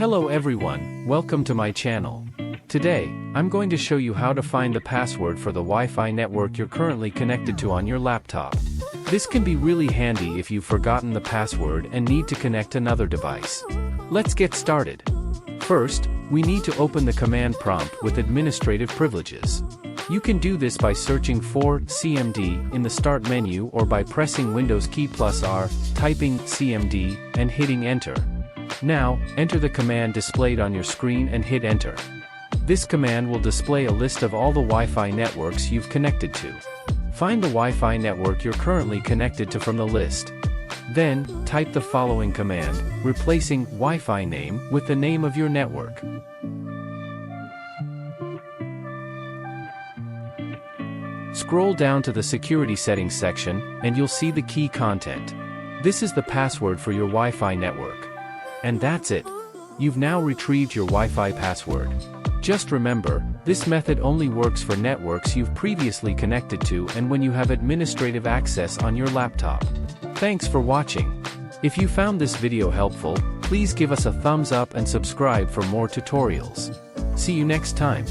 Hello everyone, welcome to my channel. Today, I'm going to show you how to find the password for the Wi-Fi network you're currently connected to on your laptop. This can be really handy if you've forgotten the password and need to connect another device. Let's get started. First, we need to open the command prompt with administrative privileges. You can do this by searching for CMD in the Start menu or by pressing Windows key +R, typing CMD, and hitting Enter. Now, enter the command displayed on your screen and hit Enter. This command will display a list of all the Wi-Fi networks you've connected to. Find the Wi-Fi network you're currently connected to from the list. Then, type the following command, replacing Wi-Fi name with the name of your network. Scroll down to the security settings section, and you'll see the key content. This is the password for your Wi-Fi network. And that's it. You've now retrieved your Wi-Fi password. Just remember, this method only works for networks you've previously connected to and when you have administrative access on your laptop. Thanks for watching. If you found this video helpful, please give us a thumbs up and subscribe for more tutorials. See you next time.